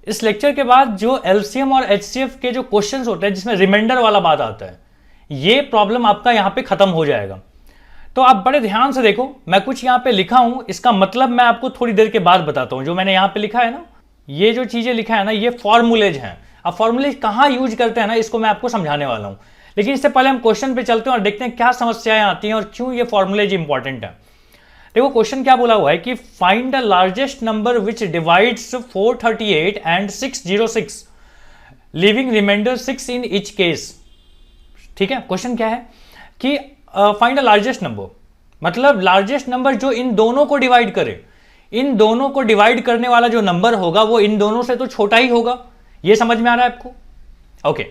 इस लेक्चर के बाद जो एलसीएम और एचसीएफ के जो क्वेश्चंस होते हैं जिसमें रिमाइंडर वाला बात आता है, ये प्रॉब्लम आपका यहां पे खत्म हो जाएगा। तो आप बड़े ध्यान से देखो, मैं कुछ यहां पे लिखा हूं, इसका मतलब मैं आपको थोड़ी देर के बाद बताता हूं। जो मैंने यहां पे लिखा है ना, ये जो चीजें लिखा है ना, ये फॉर्मूलेज हैं। अब फॉर्मूलेज कहां यूज करते हैं ना, इसको मैं आपको समझाने वाला हूं। लेकिन इससे पहले हम क्वेश्चन पे चलते हैं और देखते हैं क्या समस्याएं आती हैं और क्यों ये फॉर्मूलेज इंपॉर्टेंट है। देखो क्वेश्चन क्या बोला हुआ है कि find the largest number which divides 438 and 606 leaving remainder 6 in each case. ठीक है, क्वेश्चन क्या है कि फाइंड द लार्जेस्ट नंबर, मतलब लार्जेस्ट नंबर जो इन दोनों को डिवाइड करे। इन दोनों को डिवाइड करने वाला जो नंबर होगा वो इन दोनों से तो छोटा ही होगा। ये समझ में आ रहा है आपको? ओके,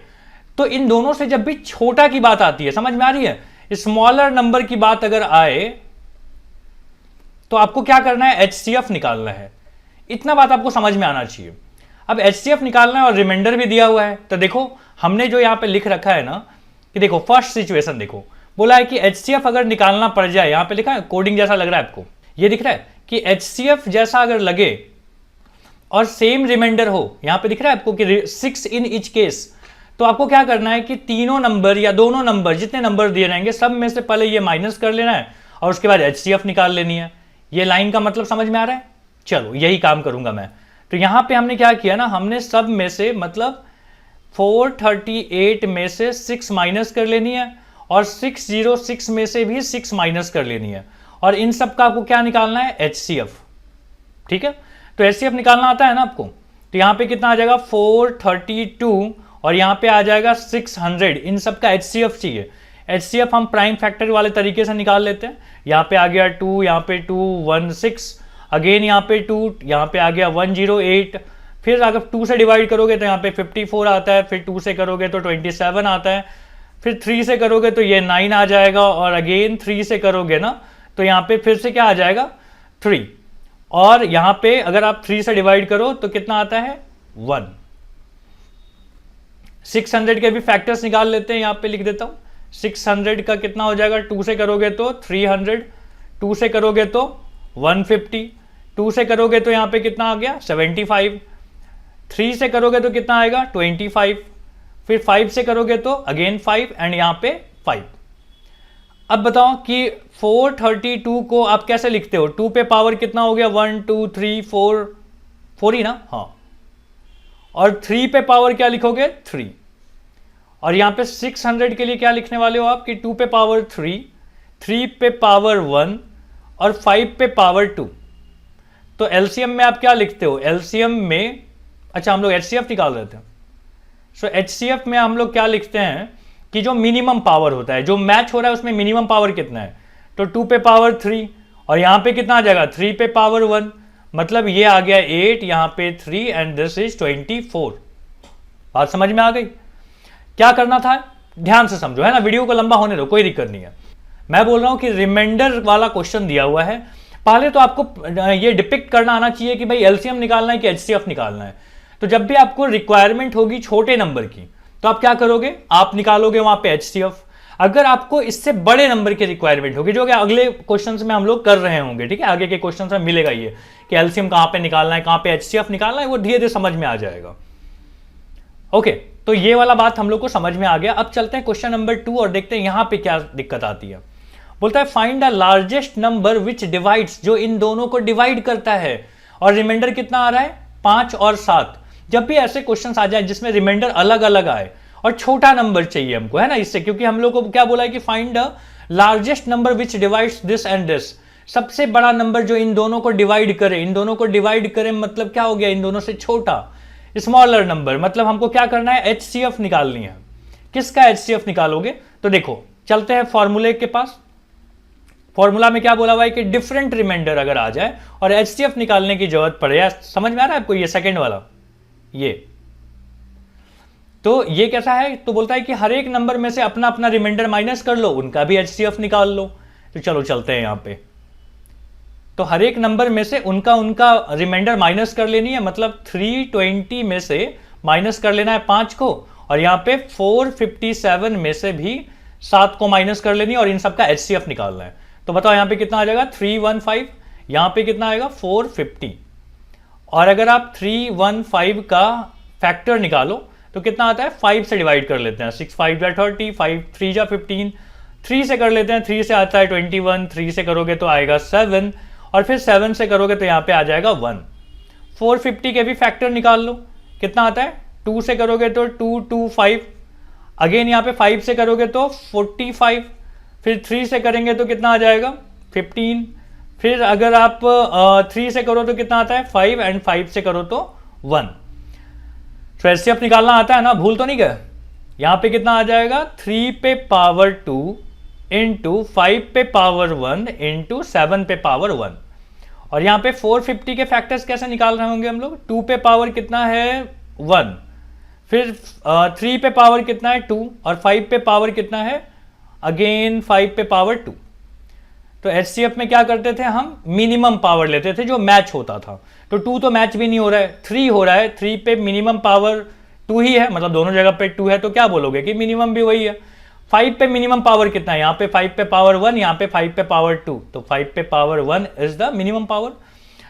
तो इन दोनों से जब भी छोटा की बात आती है, समझ में आ रही है, स्मॉलर नंबर की बात अगर आए तो आपको क्या करना है, एचसीएफ निकालना है। इतना बात आपको समझ में आना चाहिए। अब एचसीएफ निकालना है और रिमाइंडर भी दिया हुआ है। तो देखो हमने जो यहां पे लिख रखा है ना, कि देखो फर्स्ट सिचुएशन देखो, बोला है कि एचसीएफ अगर निकालना पड़ जाए, यहां पे लिखा है, कोडिंग जैसा लग रहा है आपको, ये दिख रहा है कि एचसीएफ जैसा अगर लगे और सेम रिमाइंडर हो, यहां पे दिख रहा है आपको कि 6 इन ईच केस, तो आपको क्या करना है कि तीनों नंबर या दोनों नंबर, जितने नंबर दिए रहेंगे सब में से पहले ये माइनस कर लेना है और उसके बाद एचसीएफ निकाल लेनी है। ये लाइन का मतलब समझ में आ रहा है? चलो यही काम करूंगा मैं। तो यहां पे हमने क्या किया ना, हमने सब में से मतलब 438 में से 6 माइनस कर लेनी है और 606 में से भी 6 माइनस कर लेनी है और इन सब का आपको क्या निकालना है, एचसीएफ। ठीक है, तो एचसीएफ निकालना आता है ना आपको, तो यहां पे कितना आ जाएगा 432 और यहां पे आ जाएगा 600। इन सब का एचसीएफ चाहिए। एचसीएफ हम प्राइम फैक्टर वाले तरीके से निकाल लेते हैं। यहां पे आ गया 2, यहां पे 2, 1, 6, अगेन यहां पे 2, यहां पे आ गया 108, फिर अगर 2 से डिवाइड करोगे तो यहां पे 54 आता है, फिर 2 से करोगे तो 27 आता है, फिर 3 से करोगे तो ये 9 आ जाएगा और अगेन 3 से करोगे ना तो यहां पे फिर से क्या आ जाएगा 3, और यहां पे अगर आप 3 से डिवाइड करो तो कितना आता है 1। 600 के भी फैक्टर्स निकाल लेते हैं, यहां पे लिख देता हूं। 600 का कितना हो जाएगा, 2 से करोगे तो 300, 2 से करोगे तो 150, 2 से करोगे तो यहां पे कितना आ गया 75, 3 से करोगे तो कितना आएगा 25, फिर 5 से करोगे तो अगेन 5 एंड यहां पे 5। अब बताओ कि 432 को आप कैसे लिखते हो? 2 पे पावर कितना हो गया, 1 2 3 4, 4 ही ना, हाँ, और 3 पे पावर क्या लिखोगे 3, और यहां पे 600 के लिए क्या लिखने वाले हो आप कि 2 पे पावर 3, 3 पे पावर 1 और 5 पे पावर 2। तो एलसीएम में आप क्या लिखते हो, एलसीएम में, अच्छा हम लोग एचसीएफ निकाल रहे थे, सो एचसीएफ में हम लोग क्या लिखते हैं कि जो मिनिमम पावर होता है, जो मैच हो रहा है उसमें मिनिमम पावर कितना है, तो 2 पे पावर 3 और यहां पे कितना आ जाएगा 3 पे पावर 1, मतलब ये आ गया 8, यहां पे 3 एंड दिस इज 24। बात समझ में आ गई? क्या करना था, ध्यान से समझो, है ना, वीडियो को लंबा होने दो, कोई दिक्कत नहीं है। मैं बोल रहा हूं कि रिमाइंडर वाला क्वेश्चन दिया हुआ है, पहले तो आपको ये डिपिक्ट करना आना चाहिए कि भाई एलसीएम निकालना है कि एचसीएफ निकालना है। तो जब भी आपको रिक्वायरमेंट होगी छोटे नंबर की तो आप क्या करोगे, आप निकालोगे वहां पे एचसीएफ। अगर आपको इससे बड़े नंबर की रिक्वायरमेंट होगी, जो कि अगले क्वेश्चंस में हम लोग कर रहे होंगे, ठीक है, आगे के क्वेश्चंस में मिलेगा ये कि एलसीएम कहां पे निकालना है, कहां पे एचसीएफ निकालना है, वो धीरे धीरे समझ में आ जाएगा। ओके, तो ये वाला बात हम लोग को समझ में आ गया। अब चलते हैं क्वेश्चन नंबर 2 और देखते हैं यहां पे क्या दिक्कत आती है। बोलता है find the largest number which divides, जो इन दोनों को डिवाइड करता है, और रिमाइंडर कितना आ रहा है 5 और 7। जब भी ऐसे क्वेश्चंस आ जाए जिसमें रिमाइंडर अलग अलग आए और छोटा नंबर चाहिए हमको, है ना, इससे, क्योंकि हम लोग को क्या बोला है कि find the largest number which divides this and this, सबसे बड़ा नंबर जो इन दोनों को डिवाइड करे। इन दोनों को डिवाइड करे मतलब क्या हो गया, इन दोनों से छोटा, स्मॉलर नंबर, मतलब हमको क्या करना है, एचसीएफ निकालनी है। किसका एचसीएफ निकालोगे, तो देखो चलते हैं फॉर्मूले के पास। फॉर्मूला में क्या बोला हुआ है कि डिफरेंट रिमाइंडर अगर आ जाए और एचसीएफ निकालने की जरूरत पड़े, समझ में आ रहा है आपको, ये सेकंड वाला, ये तो ये कैसा है, तो बोलता है कि हर एक नंबर में से अपना अपना रिमाइंडर माइनस कर लो, उनका भी एचसीएफ निकाल लो। तो चलो चलते हैं यहां पे, तो हर एक नंबर में से उनका रिमाइंडर माइनस कर लेनी है, मतलब 320 में से माइनस कर लेना है 5 को, और यहां पे 457 में से भी 7 को माइनस कर लेनी है और इन सबका एचसीएफ निकालना है। तो बताओ यहां पे कितना आ जाएगा 315, यहां पे कितना आएगा 450, और अगर आप 315 का फैक्टर निकालो तो कितना आता है, 5 से डिवाइड कर लेते हैं, 6 5 जा 30, 5 3 जा 15, 3 से कर लेते हैं, 3 से आता है 21, 3 से करोगे तो आएगा 7, और फिर 7 से करोगे तो यहाँ पे आ जाएगा 1। 450 के भी फैक्टर निकाल लो, कितना आता है, 2 से करोगे तो 2 2 5, अगेन यहाँ पे 5 से करोगे तो 45, फिर 3 से करेंगे तो कितना आ जाएगा 15, फिर अगर आप 3 से करो तो कितना आता है 5, एंड 5 से करो तो 1। तो एचसीएफ निकालना आता है ना, भूल तो नहीं गए। यहाँ पे कितना आ जाएगा, 3 पे पावर 2 इंटू 5 पे पावर 1 इंटू 7 पे पावर 1। और यहाँ पे 450 के फैक्टर्स कैसे निकाल रहे होंगे हम लोग, 2 पे पावर कितना है 1, फिर 3 पे पावर कितना है 2, और 5 पे पावर कितना है अगेन 5 पे पावर 2। तो एचसीएफ में क्या करते थे हम, मिनिमम पावर लेते थे जो मैच होता था। तो 2 तो मैच भी नहीं हो रहा है, 3 हो रहा है, 3 पे मिनिमम पावर 2 ही है, मतलब दोनों जगह पे 2 है, तो क्या बोलोगे कि मिनिमम भी वही है। 5 पे मिनिमम पावर कितना है, यहाँ पे 5 पे पावर 1, यहाँ पे 5 पे पावर 2, तो 5 पे power 1 is the minimum power.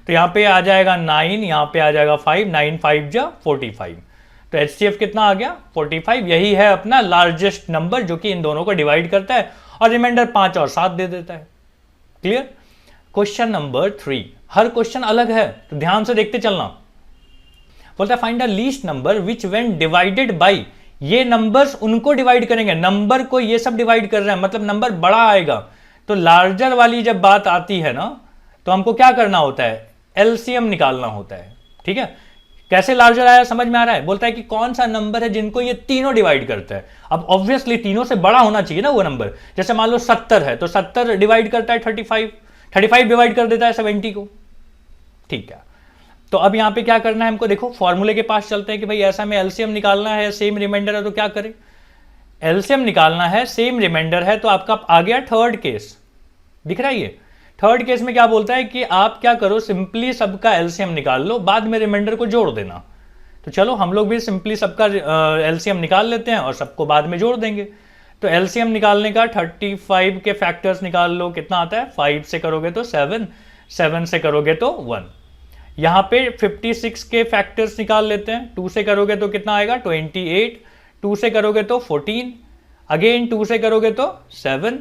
तो यहाँ पे आ जाएगा 9, यहाँ पे आ जाएगा 5, 9 5 जा 45। तो एचसीएफ कितना आ गया 45। यही है अपना लार्जेस्ट नंबर जो कि इन दोनों को डिवाइड करता है और रिमाइंडर 5 और 7 दे देता है। क्लियर। क्वेश्चन नंबर 3, हर क्वेश्चन अलग है तो ध्यान से देखते चलना। बोलता है find the least number which when divided by, ये नंबर्स उनको डिवाइड करेंगे, नंबर को ये सब डिवाइड कर रहे हैं, मतलब नंबर बड़ा आएगा। तो लार्जर वाली जब बात आती है ना तो हमको क्या करना होता है, एलसीएम निकालना होता है। ठीक है, कैसे लार्जर आया समझ में आ रहा है। बोलता है कि कौन सा नंबर है जिनको ये तीनों डिवाइड करता है। अब ऑब्वियसली तीनों से बड़ा होना चाहिए ना वो नंबर। जैसे मान लो 70 है तो 70 डिवाइड करता है 35, 35 डिवाइड कर देता है 70 को। ठीक है, तो अब यहां पे क्या करना है हमको, देखो फॉर्मूले के पास चलते हैं कि भाई ऐसा में एलसीएम निकालना है, सेम रिमाइंडर है तो क्या करें, एलसीएम निकालना है, सेम रिमाइंडर है, तो आपका आ गया थर्ड केस। दिख रहा है ये थर्ड केस में क्या बोलता है कि आप क्या करो, सिंपली सबका एलसीएम निकाल लो, बाद में रिमाइंडर को जोड़ देना। तो चलो हम लोग भी सिंपली सबका एलसीएम निकाल लेते हैं और सबको बाद में जोड़ देंगे। तो एलसीएम निकालने का 35 के फैक्टर्स निकाल लो, कितना आता है, 5 से करोगे तो 7, 7 से करोगे तो 1। यहाँ पे 56 के फैक्टर्स निकाल लेते हैं, 2 से करोगे तो कितना आएगा 28, 2 से करोगे तो 14, अगेन 2 से करोगे तो 7,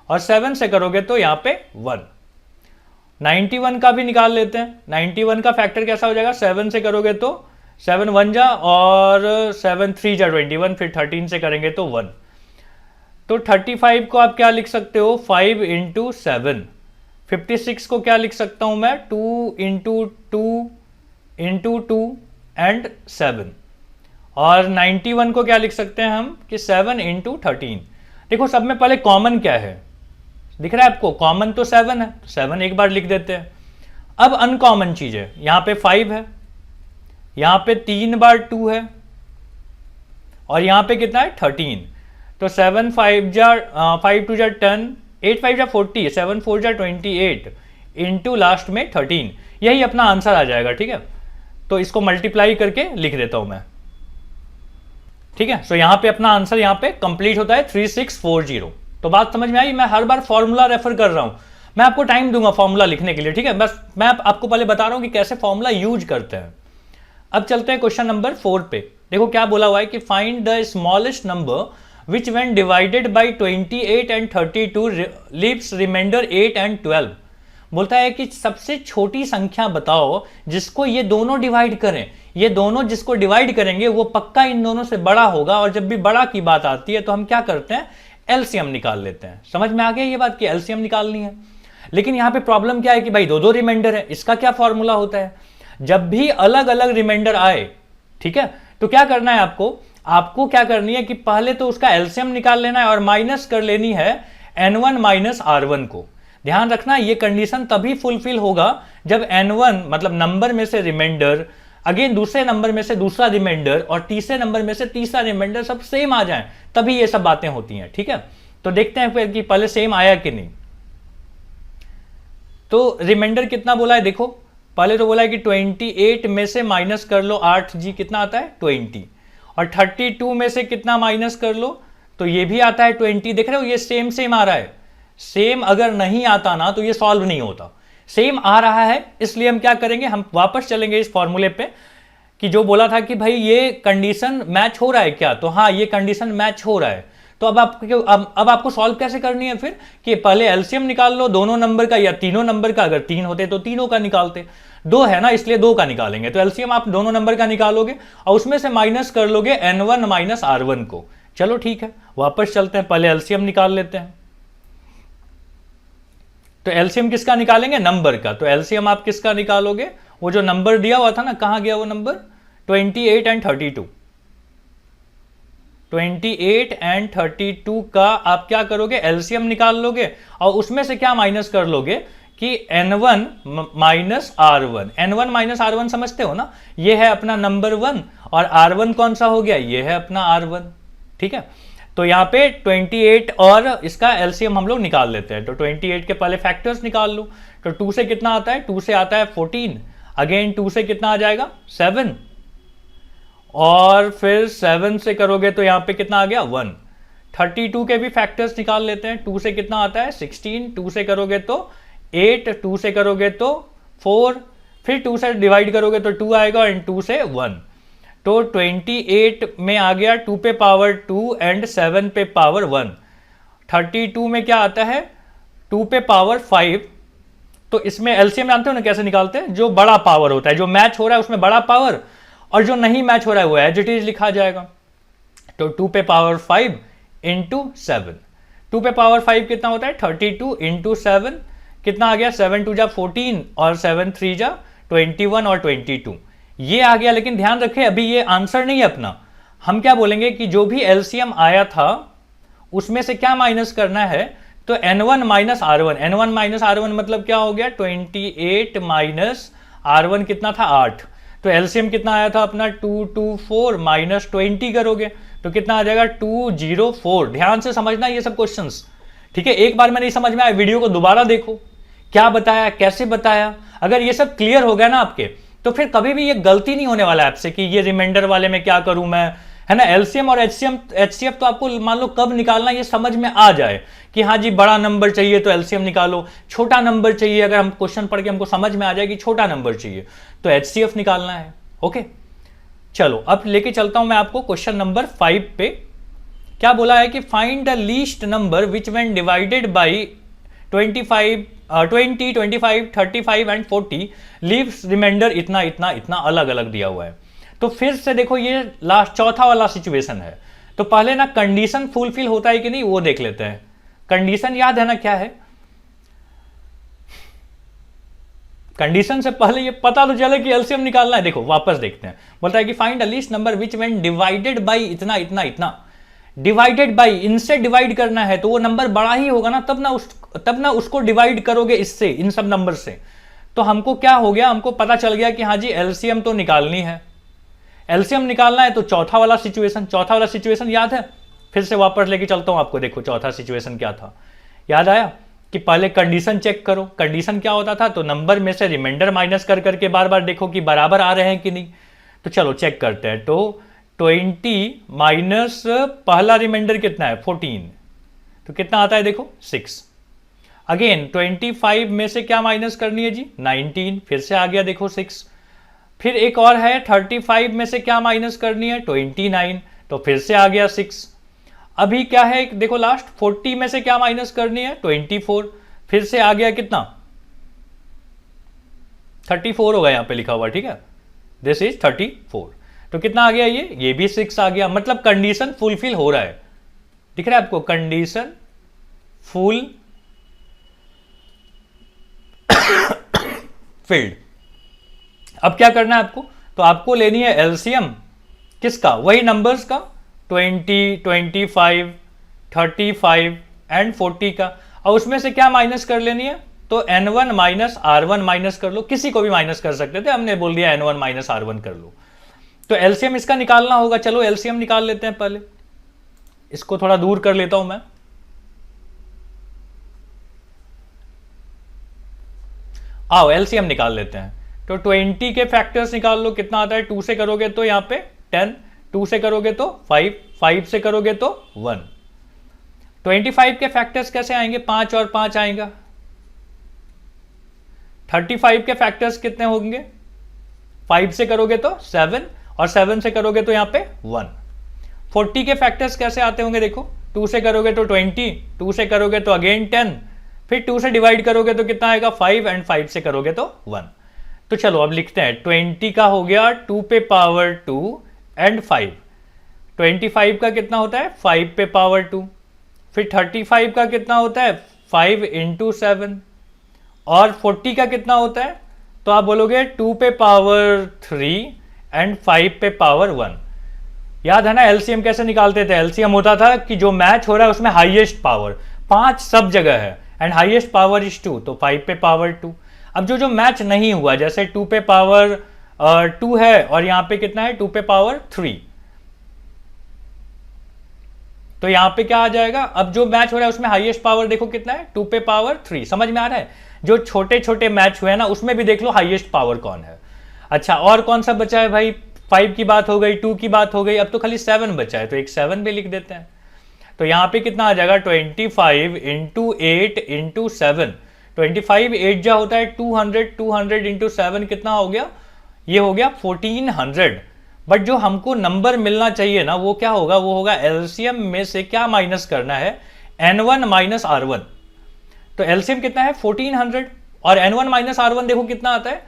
और 7 से करोगे तो यहाँ पे 1। 91 का भी निकाल लेते हैं, 91 का फैक्टर कैसा हो जाएगा, 7 से करोगे तो 7 1 जा, और 7 3 जा 21, फिर 13 से करेंगे तो 1। तो 35 को आप क्या लिख सकते हो, 5 इंटू 7। 56 को क्या लिख सकता हूं मैं, 2 इंटू 2 इंटू 2 एंड 7। और 91 को क्या लिख सकते हैं हम कि 7 इंटू 13। देखो सब में पहले कॉमन क्या है, दिख रहा है आपको, कॉमन तो 7 है, तो 7 एक बार लिख देते हैं। अब अनकॉमन चीज है, यहां पे 5 है, यहां पे 3 बार 2 है, और यहां पे कितना है 13। तो 7 5 जा 5 2 जा 10, 8 5 जा 40, 7 4 जा 28 इंटू लास्ट में 13। यही अपना आंसर आ जाएगा। ठीक है, तो इसको मल्टीप्लाई करके लिख देता हूं मैं। ठीक है, सो यहां पे अपना आंसर यहां पे कंप्लीट होता है 3640। तो बात समझ में आई। मैं हर बार फॉर्मूला रेफर कर रहा हूं, मैं आपको टाइम दूंगा फॉर्मूला लिखने के लिए। ठीक है, बस मैं आपको पहले बता रहा हूं कि कैसे फॉर्मूला यूज करते हैं। अब चलते हैं क्वेश्चन नंबर 4 पे। देखो क्या बोला हुआ है कि find the smallest number which when divided by 28 and 32 leaves remainder 8 and 12। बोलता है कि सबसे छोटी संख्या बताओ जिसको ये दोनों डिवाइड करें। ये दोनों जिसको डिवाइड करेंगे वो पक्का इन दोनों से बड़ा होगा, और जब भी बड़ा की बात आती है तो हम क्या करते हैं, एलसीएम निकाल लेते हैं। समझ में आ गया ये बात कि एलसीएम निकालनी है। लेकिन यहां पे प्रॉब्लम क्या है कि भाई दो दो रिमाइंडर है, इसका क्या फॉर्मूला होता है, जब भी अलग अलग रिमाइंडर आए, ठीक है, तो क्या करना है आपको क्या करनी है कि पहले तो उसका एलसीएम निकाल लेना है और माइनस कर लेनी है n1 माइनस r1 को। ध्यान रखना ये कंडीशन तभी फुलफिल होगा जब n1 मतलब नंबर में से रिमाइंडर, अगेन दूसरे नंबर में से दूसरा रिमाइंडर, और तीसरे नंबर में से तीसरा रिमाइंडर सब सेम आ जाए, तभी ये सब बातें होती हैं। ठीक है, तो देखते हैं फिर कि पहले सेम आया कि नहीं। तो रिमाइंडर कितना बोला है, देखो पहले तो बोला है कि 28 में से माइनस कर लो 8g, कितना आता है 20, और 32 में से कितना माइनस कर लो तो ये भी आता है 20। देख रहे हो ये सेम सेम आ रहा है। सेम अगर नहीं आता ना तो ये सॉल्व नहीं होता, सेम आ रहा है, इसलिए हम क्या करेंगे, हम वापस चलेंगे इस फॉर्मूले पे कि जो बोला था कि भाई ये कंडीशन मैच हो रहा है क्या, तो हाँ ये कंडीशन मैच हो रहा है। तो अब आपको सॉल्व कैसे करनी है फिर, कि पहले एलसीएम निकाल लो दोनों नंबर का या तीनों नंबर का, अगर 3 होते तो तीनों का निकालते, 2 है ना इसलिए 2 का निकालेंगे। तो एलसीएम आप दोनों नंबर का निकालोगे और उसमें से माइनस कर लोगे n1 माइनस r1 को। चलो ठीक है, वापस चलते हैं, पहले एलसीएम निकाल लेते हैं। तो एलसीएम किसका निकालेंगे, नंबर का। तो एलसीएम आप किसका निकालोगे, वो जो नंबर दिया हुआ था ना, कहां गया वो नंबर, 28 एंड 32। 28 एंड 32 का आप क्या करोगे, एलसीएम निकाल लोगे और उसमें से क्या माइनस कर लोगे कि n1 minus r1। n1 minus r1 समझते हो ना, ये है अपना नंबर 1 और r1 कौन सा हो गया, ये है अपना r1। ठीक है, तो यहां पे 28 और इसका एलसीएम हम लोग निकाल लेते हैं। तो 28 के पहले फैक्टर्स निकाल लो। तो 2 से कितना आता है, 2 से आता है 14, अगेन 2 से कितना आ जाएगा 7, और फिर 7 से करोगे तो यहां पे कितना आ गया 1। 32 के भी फैक्टर्स निकाल लेते हैं। 2 से कितना आता है 16, 2 से करोगे तो 8, 2 से करोगे तो 4, फिर 2 से डिवाइड करोगे तो 2 आएगा एंड 2 से 1। तो 28 में आ गया 2 पे पावर 2 एंड 7 पे पावर 1। 32 में क्या आता है 2 पे पावर 5। तो इसमें एलसीएम जानते हो ना कैसे निकालते हैं, जो बड़ा पावर होता है, जो मैच हो रहा है उसमें बड़ा पावर, और जो नहीं मैच हो रहा है वो एज इट इज लिखा जाएगा। तो 2 पे पावर 5 इंटू 7, 2 पे पावर 5 कितना होता है 32 इंटू 7, कितना आ गया 7 2 जा 14 और 7 3 जा 21 और 22, ये आ गया। लेकिन ध्यान रखें अभी ये आंसर नहीं है अपना, हम क्या बोलेंगे कि जो भी एलसीएम आया था उसमें से क्या माइनस करना है, तो n1 minus r1। n1 minus r1 मतलब क्या हो गया 28 माइनस r1 कितना था 8। तो एलसीएम कितना आया था अपना 224 माइनस 20 करोगे तो कितना आ जाएगा 204। ध्यान से समझना ये सब क्वेश्चंस, ठीक है। एक बार में नहीं समझ में आया वीडियो को दोबारा देखो, क्या बताया कैसे बताया। अगर ये सब क्लियर हो गया ना आपके, तो फिर कभी भी ये गलती नहीं होने वाला आपसे कि ये रिमाइंडर वाले में क्या करूं मैं, है ना। एलसीएम और एचसीएफ तो आपको मान लो कब निकालना ये समझ में आ जाए कि हाँ जी बड़ा नंबर चाहिए तो एलसीएम निकालो, छोटा नंबर चाहिए, अगर हम क्वेश्चन पढ़ के हमको समझ में आ जाए कि छोटा नंबर चाहिए तो एचसीएफ निकालना है। ओके चलो अब लेके चलता हूं मैं आपको क्वेश्चन नंबर 5 पे। क्या बोला है कि find the least number which when divided by 20, 25, 35 and 40 leaves remainder इतना इतना इतना अलग अलग दिया हुआ है। तो फिर से देखो ये लास्ट चौथा वाला सिचुएशन है। तो पहले ना कंडीशन फुलफिल होता है कि नहीं वो देख लेते हैं। कंडीशन याद है ना क्या है, कंडीशन से पहले ये पता तो चले कि एलसीएम निकालना है। देखो वापस देखते हैं, बोलता है कि find the least number which when divided by इतना इतना इतना। डिवाइडेड बाई, इनसे डिवाइड करना है तो वो नंबर बड़ा ही होगा ना, तब ना उसको डिवाइड करोगे इससे, इन सब नंबर से। तो हमको क्या हो गया, हमको पता चल गया कि हाँ जी एलसीएम तो निकालनी है। एलसीएम निकालना है तो चौथा वाला सिचुएशन याद है, फिर से वापस लेके चलता हूं आपको। देखो चौथा सिचुएशन क्या था, याद आया कि पहले कंडीशन चेक करो। कंडीशन क्या होता था, तो नंबर में से रिमाइंडर माइनस कर करके बार बार देखो कि बराबर आ रहे हैं कि नहीं। तो चलो चेक करते हैं। तो 20 माइनस पहला रिमाइंडर कितना है 14, तो कितना आता है देखो 6। अगेन 25 में से क्या माइनस करनी है जी 19, फिर से आ गया देखो 6। फिर एक और है 35 में से क्या माइनस करनी है 29, तो फिर से आ गया 6। अभी क्या है देखो लास्ट 40 में से क्या माइनस करनी है 24, फिर से आ गया कितना 34 होगा यहां पे लिखा हुआ, ठीक है, दिस इज 34। तो कितना आ गया ये भी 6 आ गया। मतलब कंडीशन फुलफिल हो रहा है, दिख रहा है आपको, कंडीशन फुल फिल्ड। अब क्या करना है आपको, तो आपको लेनी है एलसीएम किसका, वही नंबर्स का 20, 25, 35 एंड 40 का, और उसमें से क्या माइनस कर लेनी है, तो n1 माइनस r1 माइनस कर लो। किसी को भी माइनस कर सकते थे, हमने बोल दिया n1 माइनस r1 कर लो। तो एलसीएम इसका निकालना होगा। चलो एलसीएम निकाल लेते हैं, पहले इसको थोड़ा दूर कर लेता हूं मैं। आओ एलसीएम निकाल लेते हैं। तो 20 के फैक्टर्स निकाल लो, कितना आता है, 2 से करोगे तो यहां पे 10, 2 से करोगे तो 5, 5 से करोगे तो 1। 25 के फैक्टर्स कैसे आएंगे, 5 और 5 आएगा, 35 के फैक्टर्स कितने होंगे? 5 से करोगे तो 7 और 7 से करोगे तो यहाँ पे 1। 40 के फैक्टर्स कैसे आते होंगे? देखो 2 से करोगे तो 20, 2 से करोगे तो अगेन 10, फिर 2 से डिवाइड करोगे तो कितना आएगा 5 एंड 5 से करोगे तो 1। तो चलो अब लिखते हैं 20 का हो गया 2 पे पावर 2 एंड 5। 25 का कितना होता है 5 पे पावर 2। फिर 35 का कितना होता है 5 इंटू 7। और 40 का कितना होता है? तो आप बोलोगे 2 पे पावर 3 एंड 5 पे पावर 1। याद है ना एलसीएम कैसे निकालते थे? एलसीएम होता था कि जो मैच हो रहा है उसमें हाईएस्ट पावर 5 सब जगह है एंड हाईएस्ट पावर इज 2, तो 5 पे पावर 2। अब जो मैच नहीं हुआ, जैसे 2 पे पावर 2 है और यहां पे कितना है 2 पे पावर 3, तो यहां पे क्या आ जाएगा? अब जो मैच हो रहा है उसमें हाईएस्ट पावर देखो कितना है 2 पे पावर 3। समझ में आ रहा है? जो छोटे छोटे मैच हुए हैं ना उसमें भी देख लो हाईएस्ट पावर कौन है। अच्छा और कौन सा बचा है भाई? 5 की बात हो गई, 2 की बात हो गई, अब तो खाली 7 बचा है, तो एक 7 भी लिख देते हैं। तो यहां पे कितना आ जाएगा 25 इंटू 8 इंटू 7। 25 8 जा होता है 200, 200 इंटू 7 कितना हो गया? ये हो गया 1400। बट जो हमको नंबर मिलना चाहिए ना वो क्या होगा? वो होगा एलसीएम में से क्या माइनस करना है? N1 minus R1। तो एलसीएम कितना है 1400 और N1 माइनस R1 देखो कितना आता है?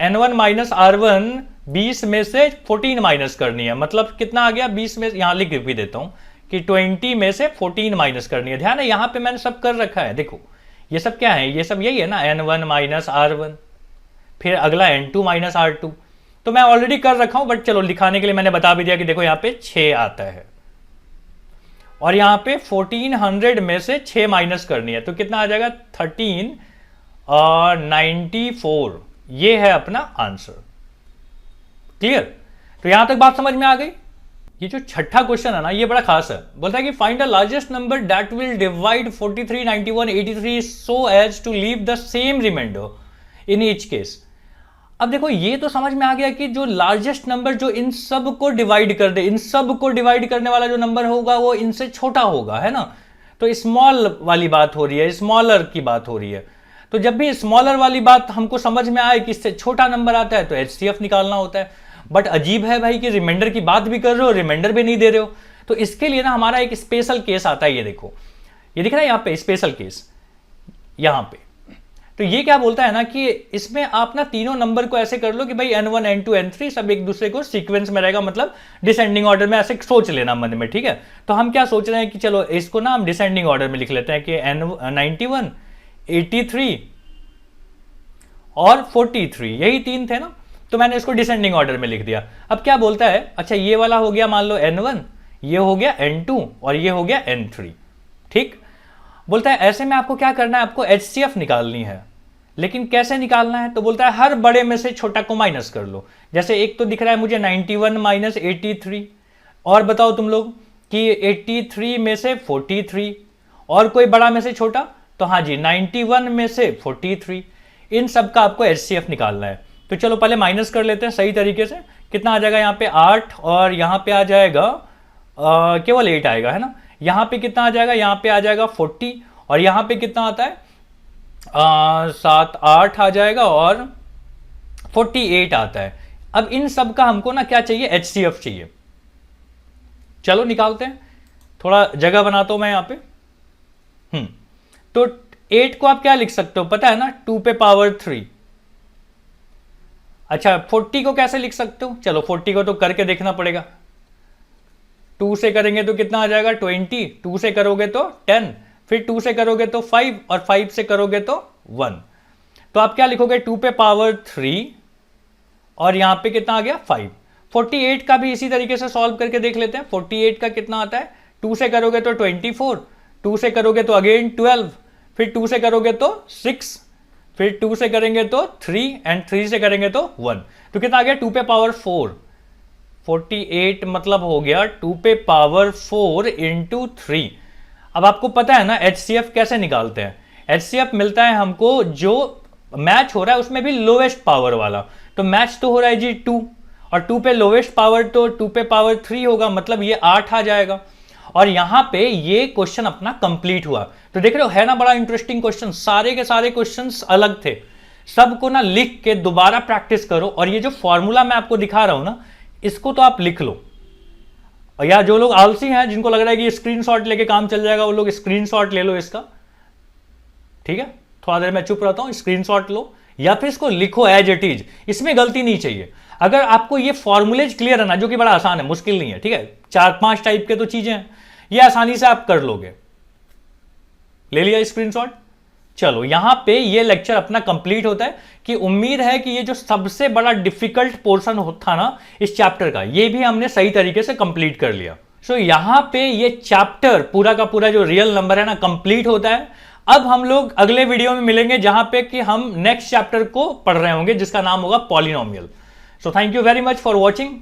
N1 माइनस R1 20 में से 14 माइनस करनी है, मतलब कितना आ गया 20 में, यहां लिख भी देता हूं कि 20 में से 14 माइनस करनी है। ध्यान है यहां पे मैंने सब कर रखा है। देखो ये सब क्या है? ये सब यही है ना, N1 माइनस R1, फिर अगला N2 माइनस R2। तो मैं ऑलरेडी कर रखा हूं बट चलो दिखाने के लिए मैंने बता भी दिया कि देखो यहां पे 6 आता है और यहां पे 1400 में से 6 माइनस करनी है, तो कितना आ जाएगा 1394। ये है अपना आंसर। क्लियर? तो यहां तक बात समझ में आ गई। ये जो छठा क्वेश्चन है ना ये बड़ा खास है। बोलता है कि find the largest number that will divide 43, 91, 83 so as to leave the same remainder in each case. अब देखो ये तो समझ में आ गया कि जो लार्जेस्ट नंबर जो इन सब को डिवाइड कर दे, इन सब को डिवाइड करने वाला जो नंबर होगा वो इनसे छोटा होगा, है ना। तो स्मॉल वाली बात हो रही है, स्मॉलर की बात हो रही है। तो जब भी स्मॉलर वाली बात हमको समझ में आए कि इससे छोटा नंबर आता है तो एचसीएफ निकालना होता है। बट अजीब है भाई कि रिमाइंडर की बात भी कर रहे हो, रिमाइंडर भी नहीं दे रहे हो। तो इसके लिए ना हमारा एक स्पेशल केस आता है। ये देखो ये दिख रहा है यहाँ पे स्पेशल केस, यहाँ पे। तो ये क्या बोलता है ना कि इसमें आप ना तीनों नंबर को ऐसे कर लो कि भाई N1 N2 N3 सब एक दूसरे को सीक्वेंस में रहेगा, मतलब डिसेंडिंग ऑर्डर में ऐसे सोच लेना मन में, ठीक है। तो हम क्या सोच रहे हैं कि चलो इसको ना हम डिसेंडिंग ऑर्डर में लिख लेते हैं कि N91, 83 और 43, यही तीन थे ना, तो मैंने इसको डिसेंडिंग ऑर्डर में लिख दिया। अब क्या बोलता है, अच्छा ये वाला हो गया मान लो N1, ये हो गया N2 और ये हो गया N3, ठीक। बोलता है ऐसे में आपको क्या करना है, आपको HCF निकालनी है। लेकिन कैसे निकालना है, तो बोलता है हर बड़े में से छोटा को माइनस कर लो। जैसे एक तो दिख रहा है मुझे 91 माइनस 83, और बताओ तुम लोग कि 83 में से 43, और कोई बड़ा में से छोटा, तो हाँ जी 91 में से 43। इन सब का आपको HCF निकालना है। तो चलो पहले माइनस कर लेते हैं सही तरीके से। कितना आ जाएगा यहाँ पे 8 और यहाँ पे आ जाएगा केवल 8 आएगा, है ना। यहाँ पे कितना आ जाएगा, यहाँ पे आ जाएगा 40 और यहाँ पे कितना आता है 7 8 आ जाएगा और 48 आता है। अब इन सब का हमको ना क्या चाहिए, HCF चाहिए। चलो निकालते हैं, थोड़ा जगह बनाता हूं मैं यहाँ पे। तो 8 को आप क्या लिख सकते हो पता है ना, 2 पे पावर 3। अच्छा 40 को कैसे लिख सकते हो, चलो 40 को तो करके देखना पड़ेगा। 2 से करेंगे तो कितना आ जाएगा 20, 2 से करोगे तो 10, फिर 2 से करोगे तो 5 और 5 से करोगे तो 1। तो आप क्या लिखोगे 2 पे पावर 3 और यहां पे कितना आ गया 5। 48 का भी इसी तरीके से सॉल्व करके देख लेते हैं। 48 का कितना आता है, 2 से करोगे तो 24, 2 से करोगे तो अगेन 12, फिर 2 से करोगे तो 6, फिर 2 से करेंगे तो 3 एंड 3 से करेंगे तो 1। तो कितना आ गया 2 पे पावर 4। 48 मतलब हो गया 2 पे पावर 4 इंटू 3। अब आपको पता है ना HCF कैसे निकालते हैं। HCF मिलता है हमको जो मैच हो रहा है उसमें भी लोवेस्ट पावर वाला। तो मैच तो हो रहा है जी 2 और 2 पे लोवेस्ट पावर तो 2 पे पावर 3 होगा, मतलब ये 8 आ जाएगा। और यहां पे ये क्वेश्चन अपना कंप्लीट हुआ। तो देख रहे हो है ना बड़ा इंटरेस्टिंग क्वेश्चन, सारे के सारे क्वेश्चंस अलग थे, सबको ना लिख के दोबारा प्रैक्टिस करो, और ये जो फॉर्मूला मैं आपको दिखा रहा हूं ना, इसको तो आप लिख लो। या जो लोग आलसी हैं, जिनको लग रहा है कि स्क्रीनशॉट लेके काम चल जाएगा, वो लोग स्क्रीनशॉट ले लो इसका, ठीक है। थोड़ा देर मैं चुप रहता हूं, स्क्रीनशॉट लो या फिर इसको लिखो एज इट इज, इसमें गलती नहीं चाहिए। अगर आपको ये फॉर्मूलेज क्लियर है ना, जो कि बड़ा आसान है, मुश्किल नहीं है, ठीक है, 4-5 टाइप के तो चीजें हैं, ये आसानी से आप कर लोगे। ले लिया स्क्रीनशॉट। चलो यहां पे ये लेक्चर अपना कंप्लीट होता है कि उम्मीद है कि ये जो सबसे बड़ा डिफिकल्ट पोर्शन था ना इस चैप्टर का, ये भी हमने सही तरीके से कंप्लीट कर लिया। सो यहां पे ये चैप्टर पूरा का पूरा जो रियल नंबर है ना कंप्लीट होता है। अब हम लोग अगले वीडियो में मिलेंगे, जहां पे कि हम नेक्स्ट चैप्टर को पढ़ रहे होंगे, जिसका नाम होगा polynomial. So thank you very much for watching.